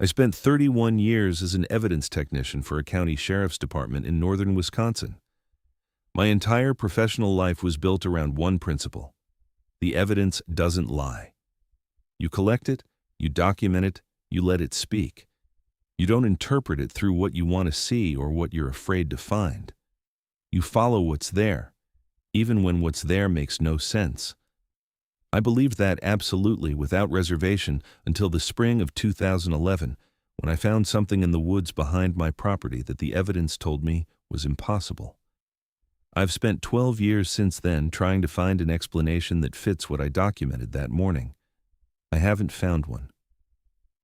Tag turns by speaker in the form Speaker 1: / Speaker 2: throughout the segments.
Speaker 1: I spent 31 years as an evidence technician for a county sheriff's department in northern Wisconsin. My entire professional life was built around one principle: the evidence doesn't lie. You collect it, you document it, you let it speak. You don't interpret it through what you want to see or what you're afraid to find. You follow what's there, even when what's there makes no sense. I believed that absolutely without reservation until the spring of 2011, when I found something in the woods behind my property that the evidence told me was impossible. I've spent 12 years since then trying to find an explanation that fits what I documented that morning. I haven't found one.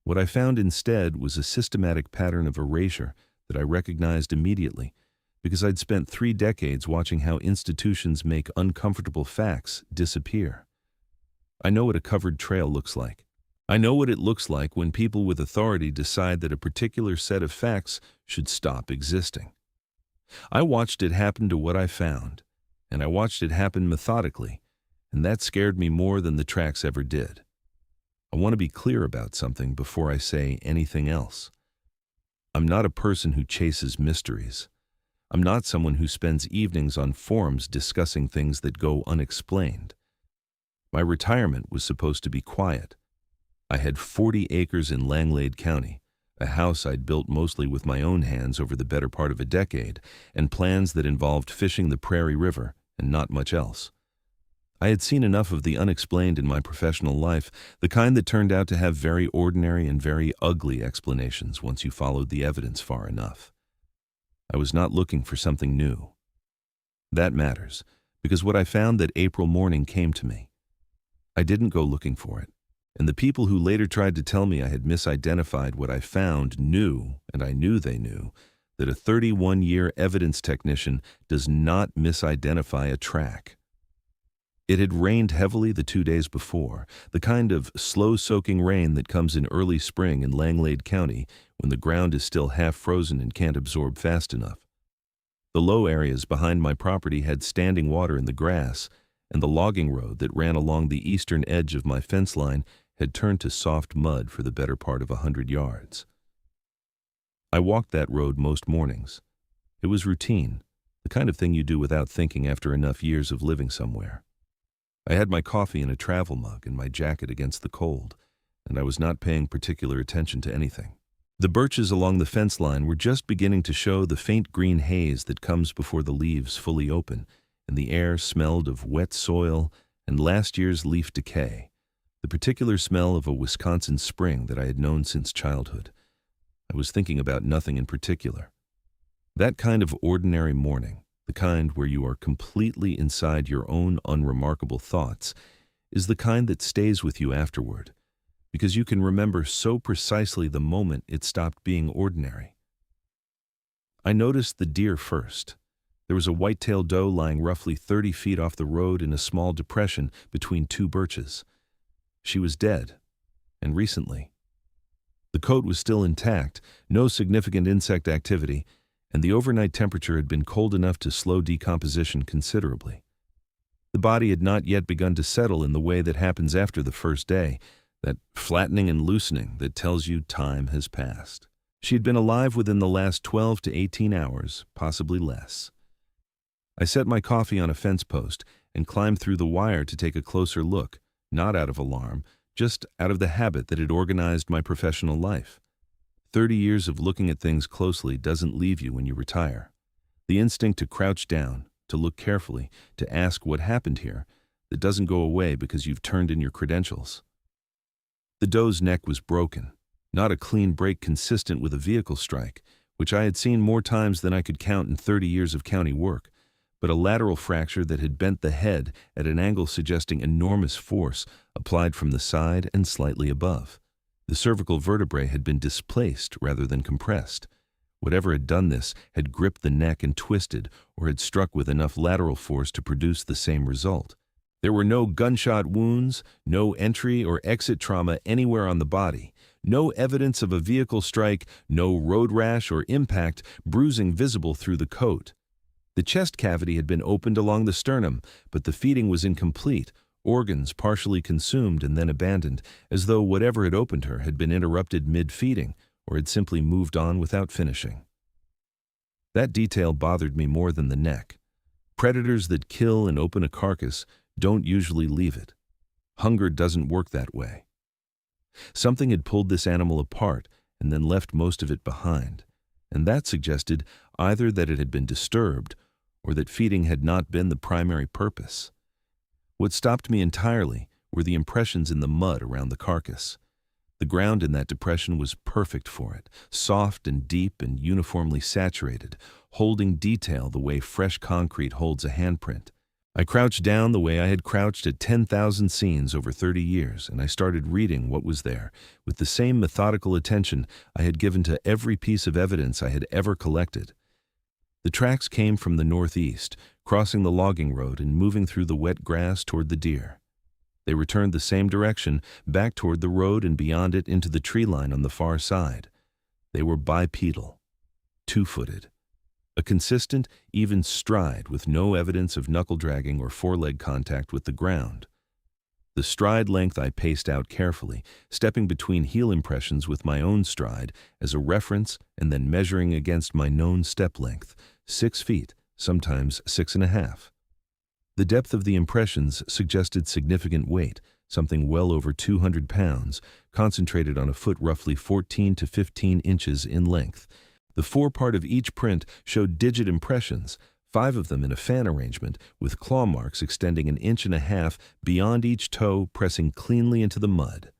Speaker 1: What I found instead was a systematic pattern of erasure that I recognized immediately, because I'd spent 3 decades watching how institutions make uncomfortable facts disappear. I know what a covered trail looks like. I know what it looks like when people with authority decide that a particular set of facts should stop existing. I watched it happen to what I found, and I watched it happen methodically, and that scared me more than the tracks ever did. I want to be clear about something before I say anything else. I'm not a person who chases mysteries. I'm not someone who spends evenings on forums discussing things that go unexplained. My retirement was supposed to be quiet. I had 40 acres in Langlade County, a house I'd built mostly with my own hands over the better part of a decade, and plans that involved fishing the Prairie River and not much else. I had seen enough of the unexplained in my professional life, the kind that turned out to have very ordinary and very ugly explanations once you followed the evidence far enough. I was not looking for something new. That matters, because what I found that April morning came to me. I didn't go looking for it, and the people who later tried to tell me I had misidentified what I found knew, and I knew they knew, that a 31-year evidence technician does not misidentify a track. It had rained heavily the 2 days before, the kind of slow-soaking rain that comes in early spring in Langlade County when the ground is still half frozen and can't absorb fast enough. The low areas behind my property had standing water in the grass, and the logging road that ran along the eastern edge of my fence line had turned to soft mud for the better part of 100 yards. I walked that road most mornings. It was routine, the kind of thing you do without thinking after enough years of living somewhere. I had my coffee in a travel mug and my jacket against the cold, and I was not paying particular attention to anything. The birches along the fence line were just beginning to show the faint green haze that comes before the leaves fully open, and the air smelled of wet soil and last year's leaf decay, the particular smell of a Wisconsin spring that I had known since childhood. I was thinking about nothing in particular. That kind of ordinary morning, the kind where you are completely inside your own unremarkable thoughts, is the kind that stays with you afterward, because you can remember so precisely the moment it stopped being ordinary. I noticed the deer first. There was a white-tailed doe lying roughly 30 feet off the road in a small depression between 2 birches. She was dead, and recently. The coat was still intact, no significant insect activity, and the overnight temperature had been cold enough to slow decomposition considerably. The body had not yet begun to settle in the way that happens after the first day, that flattening and loosening that tells you time has passed. She had been alive within the last 12 to 18 hours, possibly less. I set my coffee on a fence post and climbed through the wire to take a closer look, not out of alarm, just out of the habit that had organized my professional life. 30 years of looking at things closely doesn't leave you when you retire. The instinct to crouch down, to look carefully, to ask what happened here, that doesn't go away because you've turned in your credentials. The doe's neck was broken, not a clean break consistent with a vehicle strike, which I had seen more times than I could count in 30 years of county work, but a lateral fracture that had bent the head at an angle suggesting enormous force applied from the side and slightly above. The cervical vertebrae had been displaced rather than compressed. Whatever had done this had gripped the neck and twisted, or had struck with enough lateral force to produce the same result. There were no gunshot wounds, no entry or exit trauma anywhere on the body, no evidence of a vehicle strike, no road rash or impact bruising visible through the coat. The chest cavity had been opened along the sternum, but the feeding was incomplete, organs partially consumed and then abandoned, as though whatever had opened her had been interrupted mid-feeding or had simply moved on without finishing. That detail bothered me more than the neck. Predators that kill and open a carcass don't usually leave it. Hunger doesn't work that way. Something had pulled this animal apart and then left most of it behind, and that suggested either that it had been disturbed or that feeding had not been the primary purpose. What stopped me entirely were the impressions in the mud around the carcass. The ground in that depression was perfect for it, soft and deep and uniformly saturated, holding detail the way fresh concrete holds a handprint. I crouched down the way I had crouched at 10,000 scenes over 30 years, and I started reading what was there, with the same methodical attention I had given to every piece of evidence I had ever collected. The tracks came from the northeast, crossing the logging road and moving through the wet grass toward the deer. They returned the same direction, back toward the road and beyond it into the tree line on the far side. They were bipedal, two-footed. A consistent, even stride with no evidence of knuckle-dragging or foreleg contact with the ground. The stride length I paced out carefully, stepping between heel impressions with my own stride as a reference and then measuring against my known step length, 6 feet, sometimes 6.5. The depth of the impressions suggested significant weight, something well over 200 pounds, concentrated on a foot roughly 14 to 15 inches in length. The forepart of each print showed digit impressions, 5 of them in a fan arrangement, with claw marks extending 1.5 inches beyond each toe, pressing cleanly into the mud.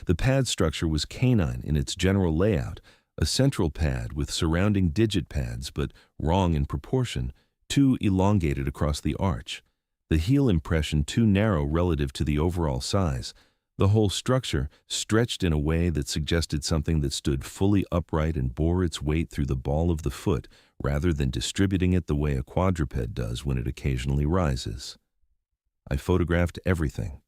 Speaker 1: The pad structure was canine in its general layout, a central pad with surrounding digit pads, but wrong in proportion, too elongated across the arch. The heel impression too narrow relative to the overall size. The whole structure stretched in a way that suggested something that stood fully upright and bore its weight through the ball of the foot, rather than distributing it the way a quadruped does when it occasionally rises. I photographed everything.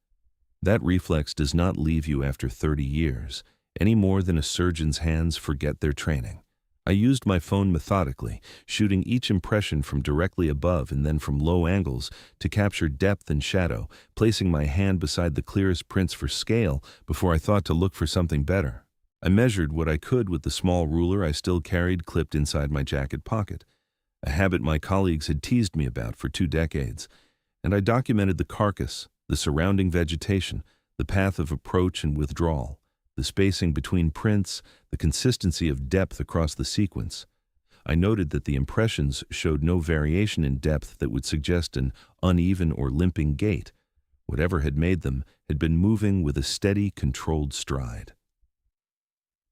Speaker 1: That reflex does not leave you after 30 years, any more than a surgeon's hands forget their training. I used my phone methodically, shooting each impression from directly above and then from low angles to capture depth and shadow, placing my hand beside the clearest prints for scale before I thought to look for something better. I measured what I could with the small ruler I still carried clipped inside my jacket pocket, a habit my colleagues had teased me about for 2 decades, and I documented the carcass, the surrounding vegetation, the path of approach and withdrawal, the spacing between prints, the consistency of depth across the sequence. I noted that the impressions showed no variation in depth that would suggest an uneven or limping gait. Whatever had made them had been moving with a steady, controlled stride.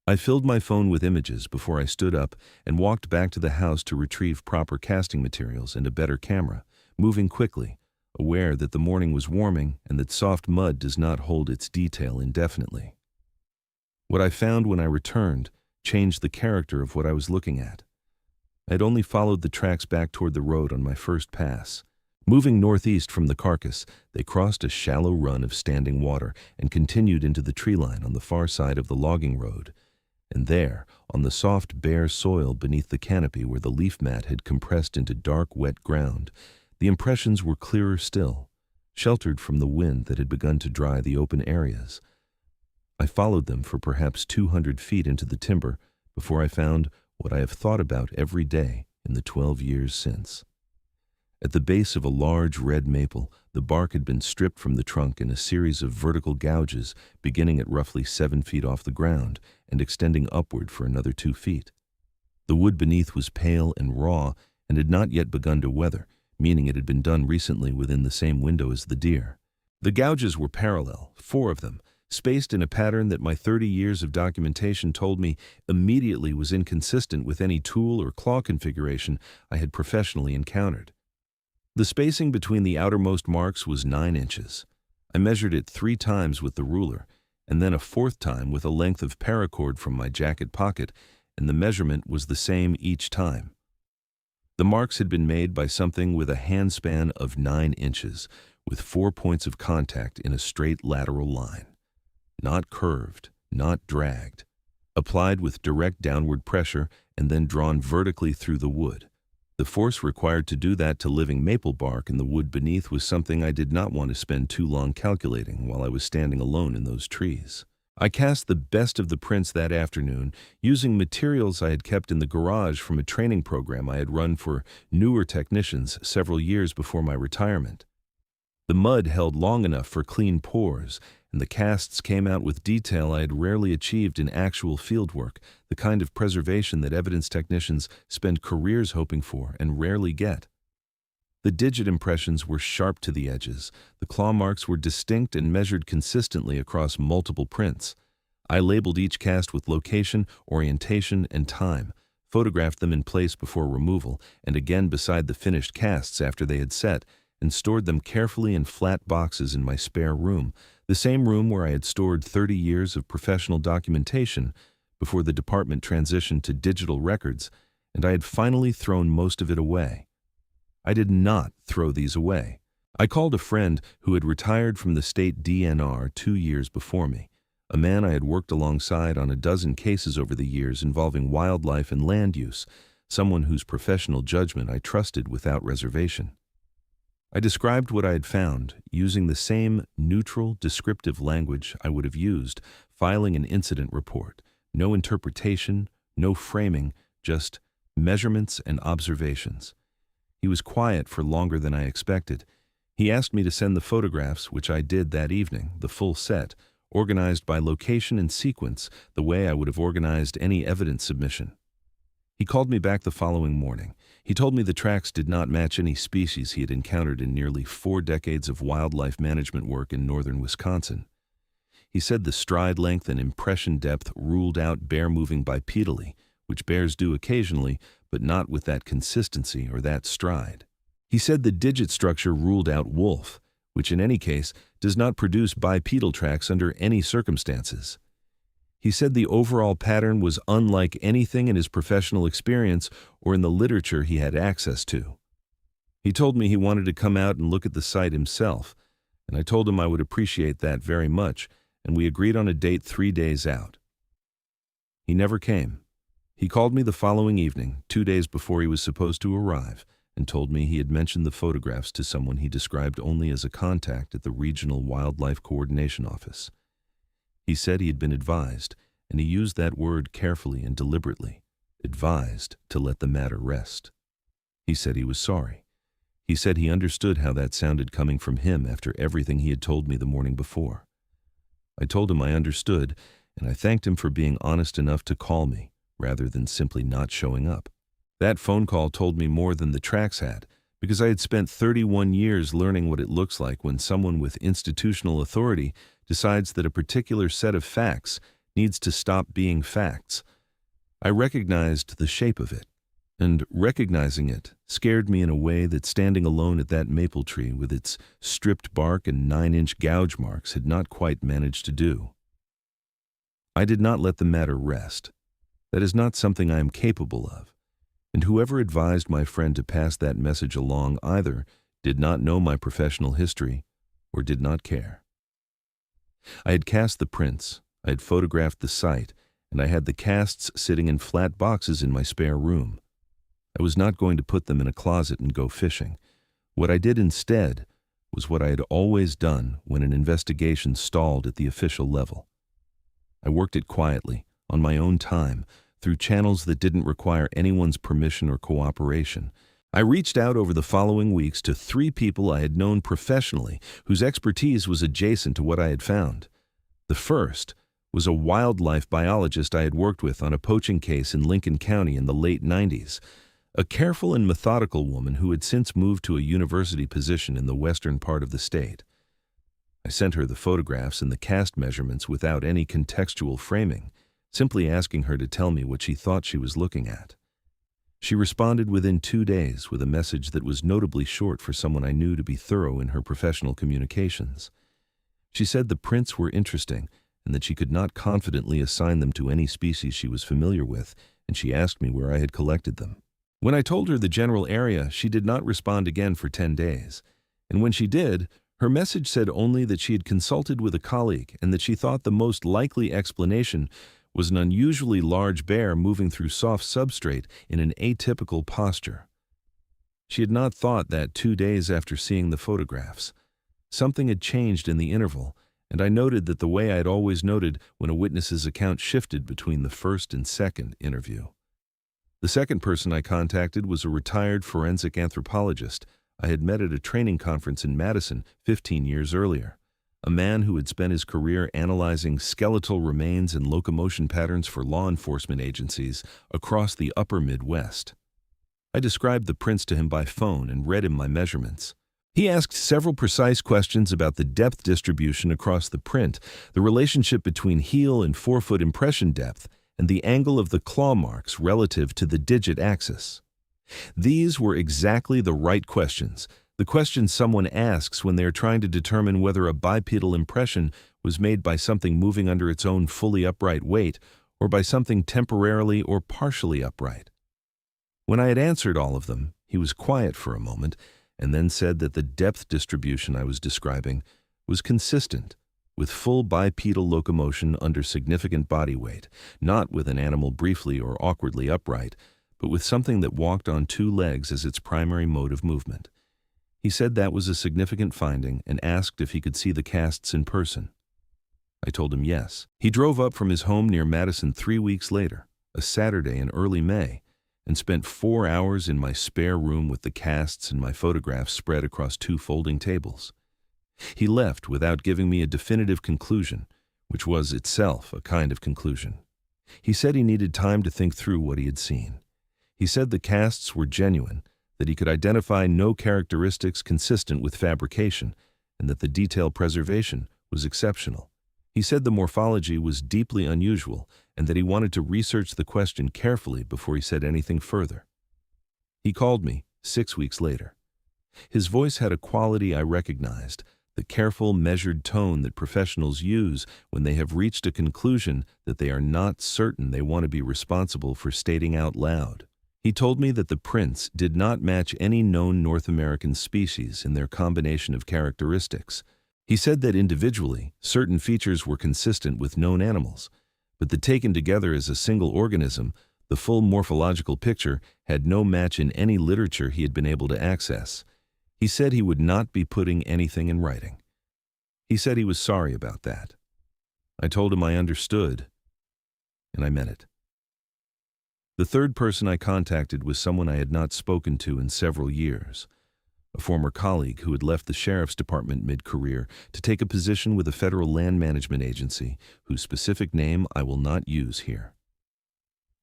Speaker 1: I filled my phone with images before I stood up and walked back to the house to retrieve proper casting materials and a better camera, moving quickly, aware that the morning was warming and that soft mud does not hold its detail indefinitely. What I found when I returned changed the character of what I was looking at. I had only followed the tracks back toward the road on my first pass. Moving northeast from the carcass, they crossed a shallow run of standing water and continued into the tree line on the far side of the logging road. And there, on the soft, bare soil beneath the canopy where the leaf mat had compressed into dark, wet ground, the impressions were clearer still, sheltered from the wind that had begun to dry the open areas. I followed them for perhaps 200 feet into the timber before I found what I have thought about every day in the 12 years since. At the base of a large red maple, the bark had been stripped from the trunk in a series of vertical gouges beginning at roughly 7 feet off the ground and extending upward for another 2 feet. The wood beneath was pale and raw and had not yet begun to weather, meaning it had been done recently within the same window as the deer. The gouges were parallel, 4 of them, spaced in a pattern that my 30 years of documentation told me immediately was inconsistent with any tool or claw configuration I had professionally encountered. The spacing between the outermost marks was 9 inches. I measured it 3 times with the ruler, and then a 4th time with a length of paracord from my jacket pocket, and the measurement was the same each time. The marks had been made by something with a handspan of 9 inches, with 4 points of contact in a straight lateral line. Not curved, not dragged, applied with direct downward pressure and then drawn vertically through the wood. The force required to do that to living maple bark in the wood beneath was something I did not want to spend too long calculating while I was standing alone in those trees. I cast the best of the prints that afternoon, using materials I had kept in the garage from a training program I had run for newer technicians several years before my retirement. The mud held long enough for clean pours, and the casts came out with detail I had rarely achieved in actual fieldwork, the kind of preservation that evidence technicians spend careers hoping for and rarely get. The digit impressions were sharp to the edges. The claw marks were distinct and measured consistently across multiple prints. I labeled each cast with location, orientation, and time, photographed them in place before removal, and again beside the finished casts after they had set, and stored them carefully in flat boxes in my spare room, the same room where I had stored 30 years of professional documentation before the department transitioned to digital records, and I had finally thrown most of it away. I did not throw these away. I called a friend who had retired from the state DNR 2 years before me, a man I had worked alongside on a dozen cases over the years involving wildlife and land use, someone whose professional judgment I trusted without reservation. I described what I had found, using the same neutral, descriptive language I would have used filing an incident report. No interpretation, no framing, just measurements and observations. He was quiet for longer than I expected. He asked me to send the photographs, which I did that evening, the full set, organized by location and sequence, the way I would have organized any evidence submission. He called me back the following morning. He told me the tracks did not match any species he had encountered in nearly 4 decades of wildlife management work in northern Wisconsin. He said the stride length and impression depth ruled out bear moving bipedally, which bears do occasionally, but not with that consistency or that stride. He said the digit structure ruled out wolf, which in any case does not produce bipedal tracks under any circumstances. He said the overall pattern was unlike anything in his professional experience or in the literature he had access to. He told me he wanted to come out and look at the site himself, and I told him I would appreciate that very much, and we agreed on a date 3 days out. He never came. He called me the following evening, 2 days before he was supposed to arrive, and told me he had mentioned the photographs to someone he described only as a contact at the Regional Wildlife Coordination Office. He said he had been advised, and he used that word carefully and deliberately, advised to let the matter rest. He said he was sorry. He said he understood how that sounded coming from him after everything he had told me the morning before. I told him I understood, and I thanked him for being honest enough to call me, rather than simply not showing up. That phone call told me more than the tracks had, because I had spent 31 years learning what it looks like when someone with institutional authority decides that a particular set of facts needs to stop being facts. I recognized the shape of it, and recognizing it scared me in a way that standing alone at that maple tree with its stripped bark and 9-inch gouge marks had not quite managed to do. I did not let the matter rest. That is not something I am capable of, and whoever advised my friend to pass that message along either did not know my professional history or did not care. I had cast the prints, I had photographed the site, and I had the casts sitting in flat boxes in my spare room. I was not going to put them in a closet and go fishing. What I did instead was what I had always done when an investigation stalled at the official level. I worked it quietly, on my own time, through channels that didn't require anyone's permission or cooperation. I reached out over the following weeks to 3 people I had known professionally whose expertise was adjacent to what I had found. The first was a wildlife biologist I had worked with on a poaching case in Lincoln County in the late 90s, a careful and methodical woman who had since moved to a university position in the western part of the state. I sent her the photographs and the cast measurements without any contextual framing, simply asking her to tell me what she thought she was looking at. She responded within 2 days with a message that was notably short for someone I knew to be thorough in her professional communications. She said the prints were interesting and that she could not confidently assign them to any species she was familiar with, and she asked me where I had collected them. When I told her the general area, she did not respond again for 10 days, and when she did, her message said only that she had consulted with a colleague and that she thought the most likely explanation was an unusually large bear moving through soft substrate in an atypical posture. She had not thought that 2 days after seeing the photographs. Something had changed in the interval, and I noted that the way I had always noted when a witness's account shifted between the first and second interview. The second person I contacted was a retired forensic anthropologist I had met at a training conference in Madison 15 years earlier, a man who had spent his career analyzing skeletal remains and locomotion patterns for law enforcement agencies across the upper Midwest. I described the prints to him by phone and read him my measurements. He asked several precise questions about the depth distribution across the print, the relationship between heel and forefoot impression depth, and the angle of the claw marks relative to the digit axis. These were exactly the right questions, the questions someone asks when they are trying to determine whether a bipedal impression was made by something moving under its own fully upright weight or by something temporarily or partially upright. When I had answered all of them, he was quiet for a moment and then said that the depth distribution I was describing was consistent with full bipedal locomotion under significant body weight, not with an animal briefly or awkwardly upright, but with something that walked on 2 legs as its primary mode of movement. He said that was a significant finding and asked if he could see the casts in person. I told him yes. He drove up from his home near Madison 3 weeks later, a Saturday in early May, and spent 4 hours in my spare room with the casts and my photographs spread across 2 folding tables. He left without giving me a definitive conclusion, which was itself a kind of conclusion. He said he needed time to think through what he had seen. He said the casts were genuine, that he could identify no characteristics consistent with fabrication, and that the detail preservation was exceptional. He said the morphology was deeply unusual and that he wanted to research the question carefully before he said anything further. He called me 6 weeks later. His voice had a quality I recognized, the careful, measured tone that professionals use when they have reached a conclusion that they are not certain they want to be responsible for stating out loud. He told me that the prints did not match any known North American species in their combination of characteristics. He said that individually, certain features were consistent with known animals, but that taken together as a single organism, the full morphological picture had no match in any literature he had been able to access. He said he would not be putting anything in writing. He said he was sorry about that. I told him I understood, and I meant it. The third person I contacted was someone I had not spoken to in several years, a former colleague who had left the sheriff's department mid-career to take a position with a federal land management agency whose specific name I will not use here.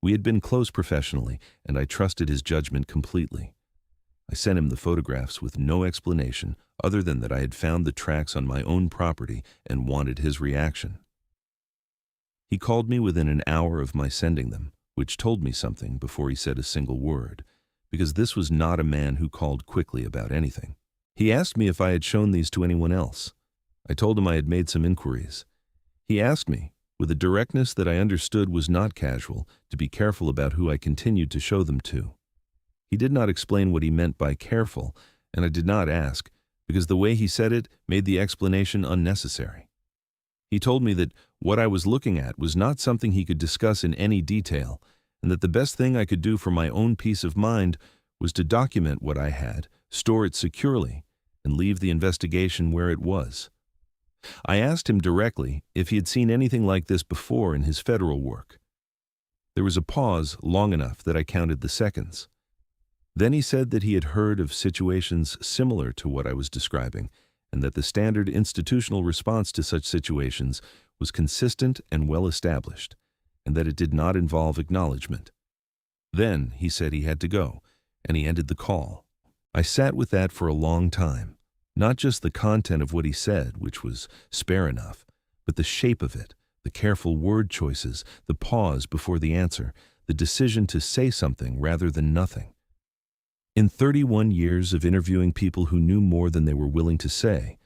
Speaker 1: We had been close professionally, and I trusted his judgment completely. I sent him the photographs with no explanation other than that I had found the tracks on my own property and wanted his reaction. He called me within an hour of my sending them, which told me something before he said a single word, because this was not a man who called quickly about anything. He asked me if I had shown these to anyone else. I told him I had made some inquiries. He asked me, with a directness that I understood was not casual, to be careful about who I continued to show them to. He did not explain what he meant by careful, and I did not ask, because the way he said it made the explanation unnecessary. He told me that what I was looking at was not something he could discuss in any detail, and that the best thing I could do for my own peace of mind was to document what I had, store it securely, and leave the investigation where it was. I asked him directly if he had seen anything like this before in his federal work. There was a pause long enough that I counted the seconds. Then he said that he had heard of situations similar to what I was describing, and that the standard institutional response to such situations was consistent and well established, and that it did not involve acknowledgement. Then he said he had to go, and he ended the call. I sat with that for a long time, not just the content of what he said, which was spare enough, but the shape of it, the careful word choices, the pause before the answer, the decision to say something rather than nothing. In 31 years of interviewing people who knew more than they were willing to say,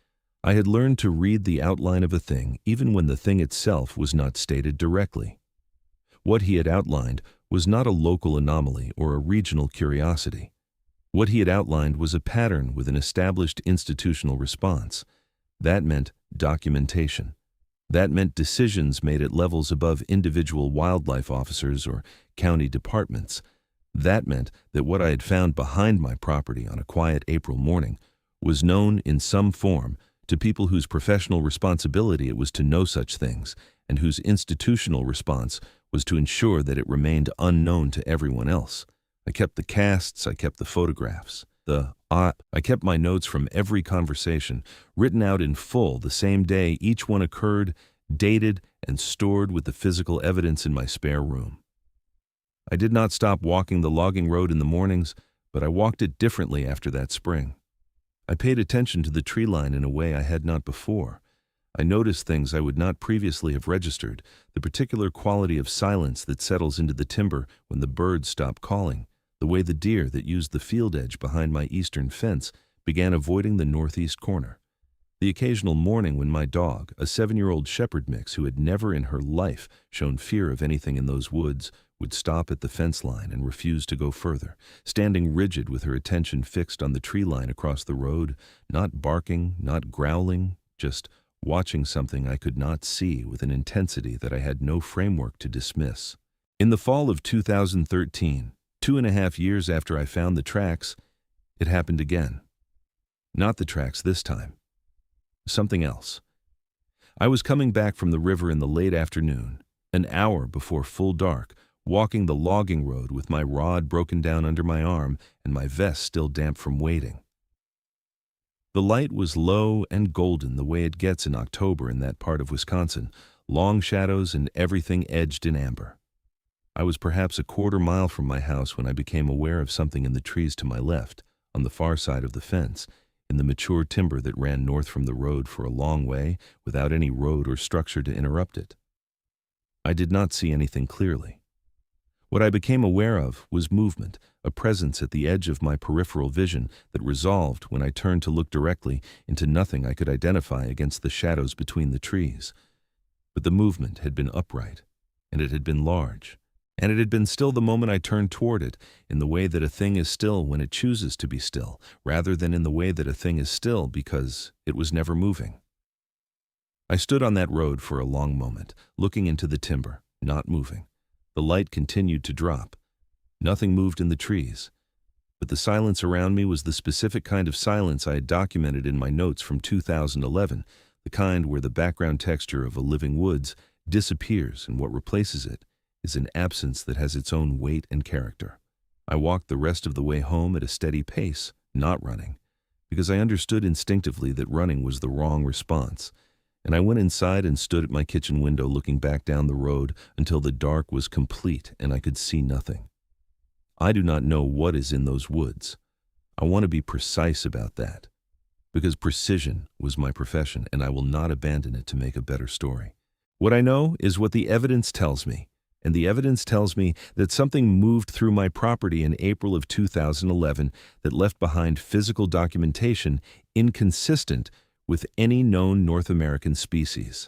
Speaker 1: I had learned to read the outline of a thing even when the thing itself was not stated directly. What he had outlined was not a local anomaly or a regional curiosity. What he had outlined was a pattern with an established institutional response. That meant documentation. That meant decisions made at levels above individual wildlife officers or county departments. That meant that what I had found behind my property on a quiet April morning was known in some form to people whose professional responsibility it was to know such things, and whose institutional response was to ensure that it remained unknown to everyone else. I kept the casts, I kept the photographs. I kept my notes from every conversation, written out in full the same day each one occurred, dated, and stored with the physical evidence in my spare room. I did not stop walking the logging road in the mornings, but I walked it differently after that spring. I paid attention to the tree line in a way I had not before. I noticed things I would not previously have registered, the particular quality of silence that settles into the timber when the birds stop calling, the way the deer that used the field edge behind my eastern fence began avoiding the northeast corner. The occasional morning when my dog, a 7-year-old shepherd mix who had never in her life shown fear of anything in those woods, would stop at the fence line and refuse to go further, standing rigid with her attention fixed on the tree line across the road, not barking, not growling, just watching something I could not see with an intensity that I had no framework to dismiss. In the fall of 2013, 2.5 years after I found the tracks, it happened again. Not the tracks this time. Something else. I was coming back from the river in the late afternoon, an hour before full dark, walking the logging road with my rod broken down under my arm and my vest still damp from wading. The light was low and golden the way it gets in October in that part of Wisconsin, long shadows and everything edged in amber. I was perhaps a quarter mile from my house when I became aware of something in the trees to my left, on the far side of the fence, in the mature timber that ran north from the road for a long way without any road or structure to interrupt it. I did not see anything clearly. What I became aware of was movement, a presence at the edge of my peripheral vision that resolved when I turned to look directly into nothing I could identify against the shadows between the trees. But the movement had been upright, and it had been large, and it had been still the moment I turned toward it, in the way that a thing is still when it chooses to be still, rather than in the way that a thing is still because it was never moving. I stood on that road for a long moment, looking into the timber, not moving. The light continued to drop. Nothing moved in the trees. But the silence around me was the specific kind of silence I had documented in my notes from 2011, the kind where the background texture of a living woods disappears and what replaces it is an absence that has its own weight and character. I walked the rest of the way home at a steady pace, not running, because I understood instinctively that running was the wrong response. And I went inside and stood at my kitchen window looking back down the road until the dark was complete and I could see nothing. I do not know what is in those woods. I want to be precise about that, because precision was my profession and I will not abandon it to make a better story. What I know is what the evidence tells me, and the evidence tells me that something moved through my property in April of 2011 that left behind physical documentation inconsistent with any known North American species.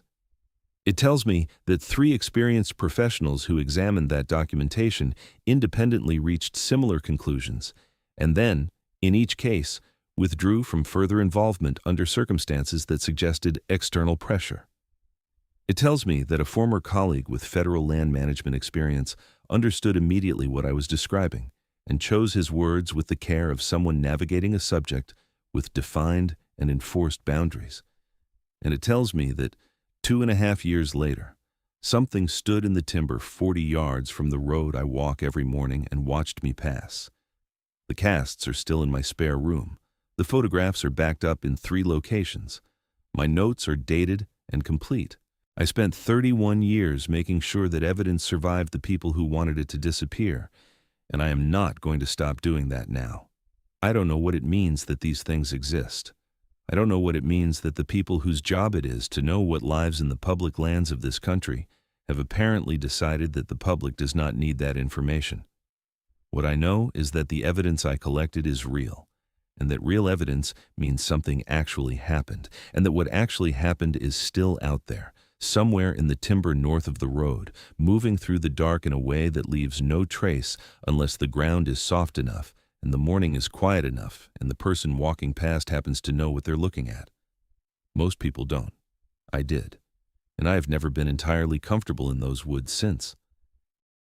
Speaker 1: It tells me that 3 experienced professionals who examined that documentation independently reached similar conclusions, and then, in each case, withdrew from further involvement under circumstances that suggested external pressure. It tells me that a former colleague with federal land management experience understood immediately what I was describing and chose his words with the care of someone navigating a subject with defined and enforced boundaries. And it tells me that 2.5 years later, something stood in the timber 40 yards from the road I walk every morning and watched me pass. The casts are still in my spare room. The photographs are backed up in 3 locations. My notes are dated and complete. I spent 31 years making sure that evidence survived the people who wanted it to disappear, and I am not going to stop doing that now. I don't know what it means that these things exist. I don't know what it means that the people whose job it is to know what lives in the public lands of this country have apparently decided that the public does not need that information. What I know is that the evidence I collected is real, and that real evidence means something actually happened, and that what actually happened is still out there, somewhere in the timber north of the road, moving through the dark in a way that leaves no trace unless the ground is soft enough and the morning is quiet enough and the person walking past happens to know what they're looking at. Most people don't. I did. And I have never been entirely comfortable in those woods since.